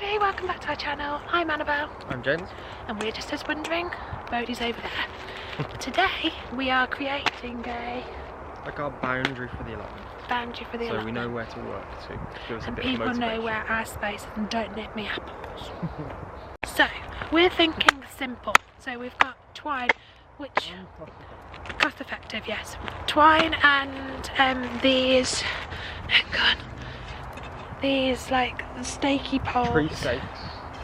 everybody, welcome back to our channel. I'm Annabelle. I'm James. And we're just as wondering, Bodie's over there. Today we are creating a... like our boundary for the allotment. Boundary for the allotment. So we know where to work to give us a and bit of people motivation. know where our space is and don't nip me apples. So, we're thinking simple. So we've got twine, which... cost effective, yes. Twine and these... hang on. These like stakey poles. Tree stakes.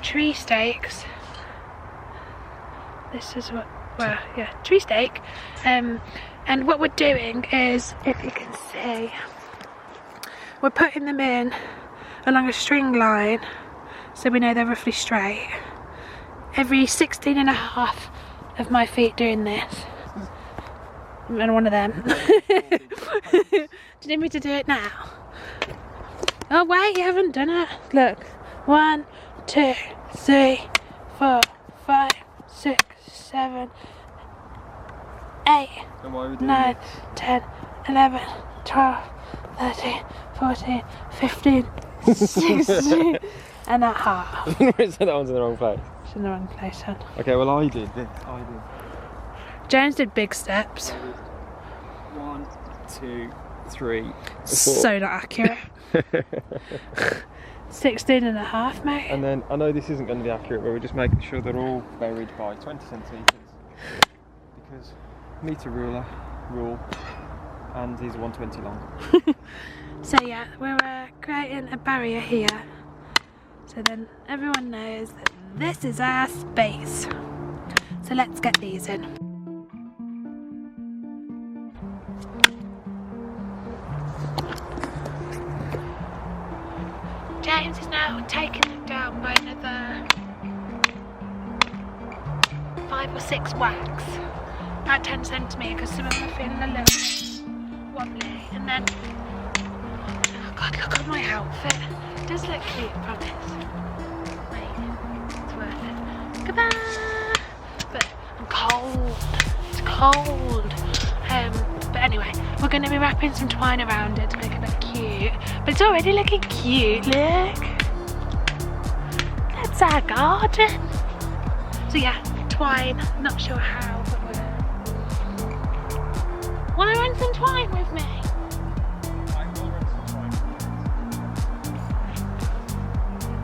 Tree stakes. This is what, well, yeah, tree stake. And what we're doing is, if you can see, we're putting them in along a string line so we know they're roughly straight. Every 16.5 of my feet doing this. And one of them. Do you need me to do it now? Oh wait, you haven't done it. Look. 1, 2, 3, 4, 5, 6, 7, 8, 9, 10, 11, 12, 13, 14, 15, 16 and a half. So that one's in the wrong place. It's in the wrong place, son. Okay, well I did this. James did big steps. 1, 2, 3, 4. So not accurate. 16.5, mate. And then I know this isn't going to be accurate, but we're just making sure they're all buried by 20 centimetres because meter ruler rule, and these are 120 long. So yeah, we're creating a barrier here, so then everyone knows that this is our space. So let's get these in. James is now taking them down by another 5 or 6 whacks, about 10 centimetres, because some of them are feeling a little wobbly. And then, oh god, look at my outfit. It does look cute, promise. Wait, it's worth it. Goodbye! But I'm cold. It's cold. But anyway, we're going to be wrapping some twine around it to make it look cute. But it's already looking cute, look. That's our garden. So yeah, twine, not sure how, but we're... Want to run some twine with me? I will run some twine.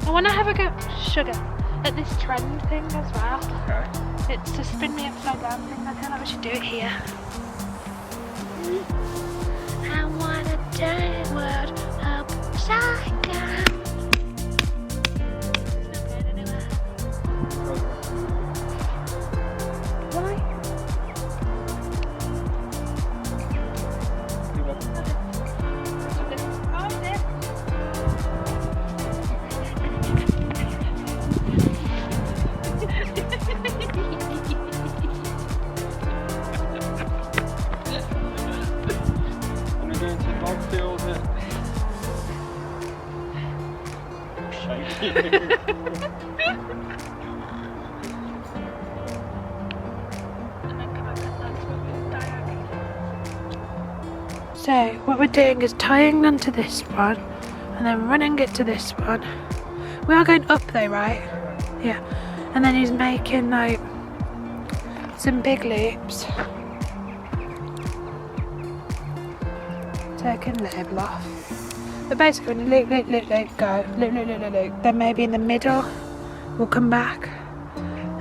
I want to have a go, sugar, at this trend thing as well. Okay. It's a spin me upside down thing. I feel like we should do it here. I wanna turn the world upside down. It's not going anywhere. Why? So what we're doing is tying onto this one and then running it to this one. We are going up though, right? Yeah. And then he's making like some big loops. Taking the label off. But basically loop, loop, loop, loop, go. Loop, loop, loop, loop, loop. Then maybe in the middle we'll come back.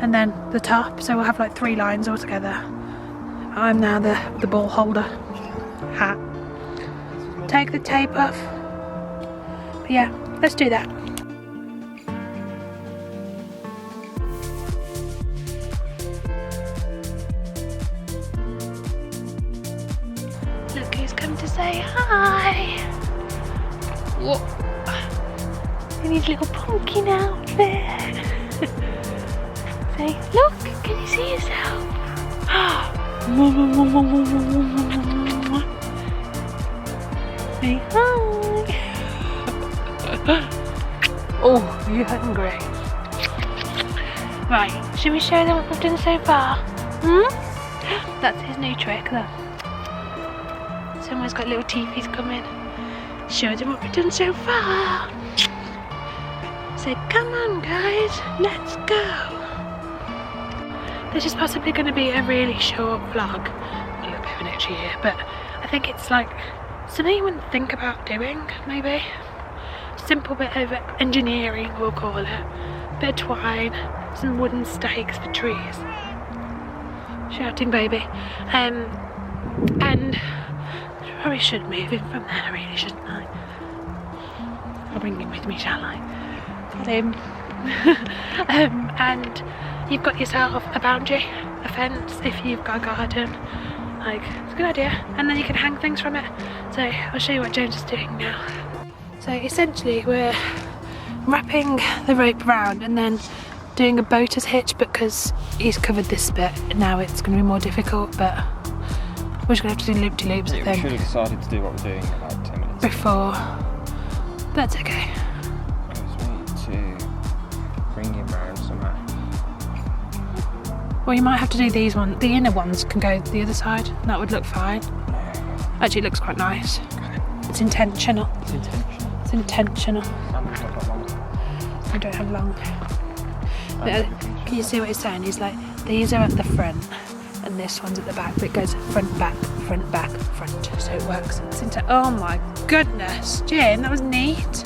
And then the top. So we'll have like 3 lines all together. I'm now the ball holder hat. Take the tape off. But yeah, let's do that. Look who's come to say hi. Whoa. In his little pumpkin outfit. Say, look, can you see yourself? Say hi. Oh, you hungry? Right, should we show them what we've done so far? That's his new trick, look. Someone's got little teethies coming. Show them what we've done so far. So come on guys, let's go. This is possibly going to be a really short vlog, a little bit of an extra year, but I think it's like something you wouldn't think about doing, maybe. Simple bit of engineering, we'll call it. Bit of twine, some wooden stakes for trees. Shouting baby. And probably should move in from there, really, shouldn't I? I'll bring him with me, shall I? Got him. And you've got yourself a boundary, a fence, if you've got a garden. Like, it's a good idea. And then you can hang things from it. So I'll show you what James is doing now. So essentially we're wrapping the rope around and then doing a boater's hitch, because he's covered this bit. Now it's going to be more difficult, but we're just going to have to do loop-de-loops, I think. We should have decided to do what we're doing in about 10 minutes before. That's okay. Because we need to bring him round somehow. Well, you might have to do these ones. The inner ones can go the other side. That would look fine. Actually, it looks quite nice. It's intentional. It's intentional. It's intentional. And it's not that long. We don't have long. But, can you see what he's saying? He's like, these are at the front and this one's at the back, but it goes front, back, front, back, front. So it works. It's oh my goodness, Jane, that was neat.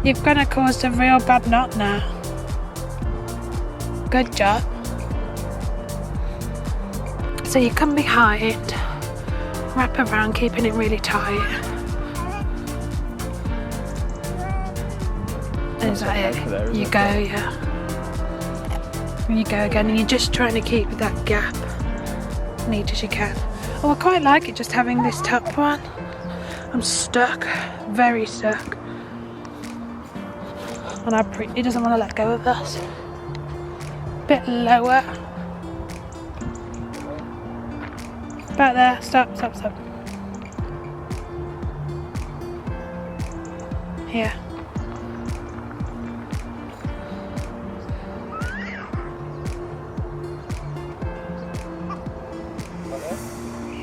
You've gonna caused a real bad knot now. Good job. So you come behind, wrap around, keeping it really tight. Is that it? You go, yeah. And you go again, and you're just trying to keep that gap neat as you can. Oh, I quite like it just having this top one. I'm stuck, very stuck. And he doesn't want to let go of us. Bit lower. About there. Stop, stop, stop. Here.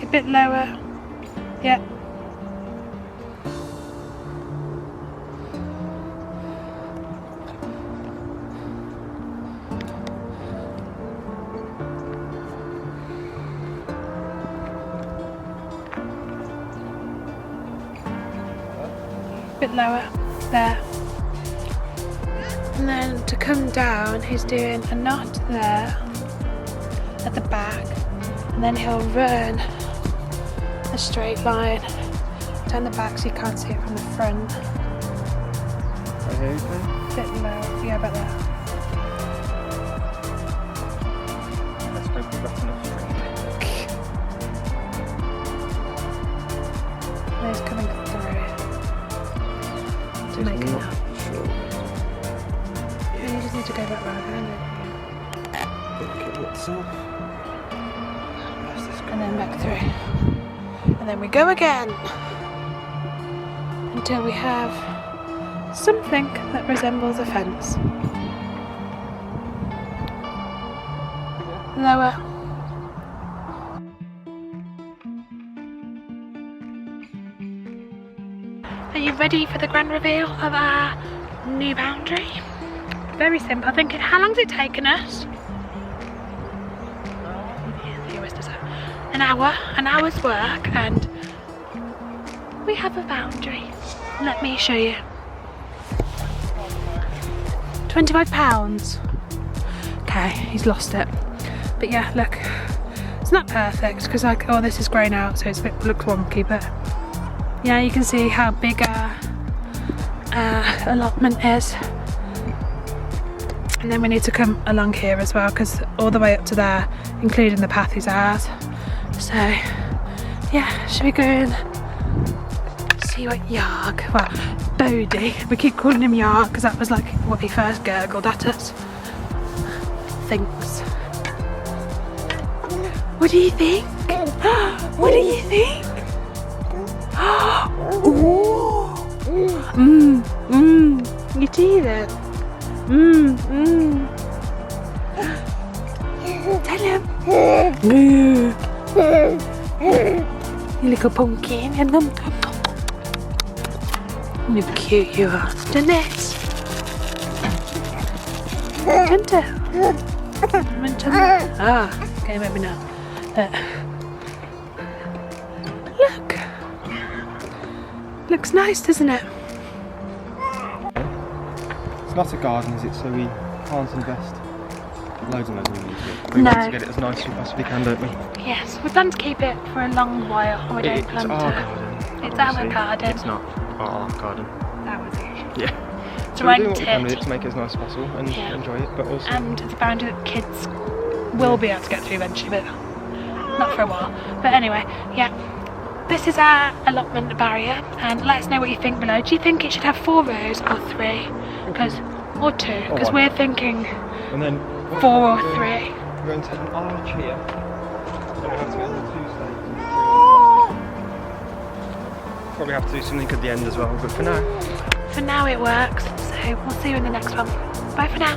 A bit lower. Yeah. Bit lower, there. And then to come down, he's doing a knot there at the back, and then he'll run a straight line down the back so you can't see it from the front. Right here, you think? Bit low, yeah, about there. Let's hope we've got enough string. And he's coming through to make it up. Sure. You just need to go back round, don't you? Okay, what's up? And then back through. And then we go again until we have something that resembles a fence. Lower. Are you ready for the grand reveal of our new boundary? Very simple. I think how long's it taken us? An hour's work, and we have a boundary. Let me show you. £25. Okay, he's lost it. But yeah, look, it's not perfect because like, oh, this is greying out, so it's a bit looks wonky. But yeah, you can see how big our allotment is. And then we need to come along here as well, because all the way up to there, including the path, is ours. So yeah, should we go and see what Yarg, well, Bodie, we keep calling him Yarg because that was like what he first gurgled at us, thinks. What do you think? What do you think? Ooh. You see that? Tell him. You little pumpkin. Look how cute you are. Denise. Gentle. Ah, okay, maybe now. Look. Looks nice, doesn't it? It's not a garden, is it? So we can't invest loads and loads of money into it. We No. want to get it as nice as we possibly can, don't we? Yes, we plan to keep it for a long while. And we don't It's plan our to. garden. It's our obviously. garden. It's not our garden. That was it. Yeah. It's So we're doing what we can with rented. it to make it as nice as possible and Yeah. enjoy it, but also... And it's a boundary that kids will be able to get through eventually, but not for a while. But anyway, yeah. This is our allotment barrier, and let us know what you think below. Do you think it should have 4 rows or 3? Or 2? Because one. we're thinking And then 4 or we're 3. going to have an arch here. And we have to get the 2 stakes. Probably have to do something at the end as well, but for now. For now it works, so we'll see you in the next one. Bye for now.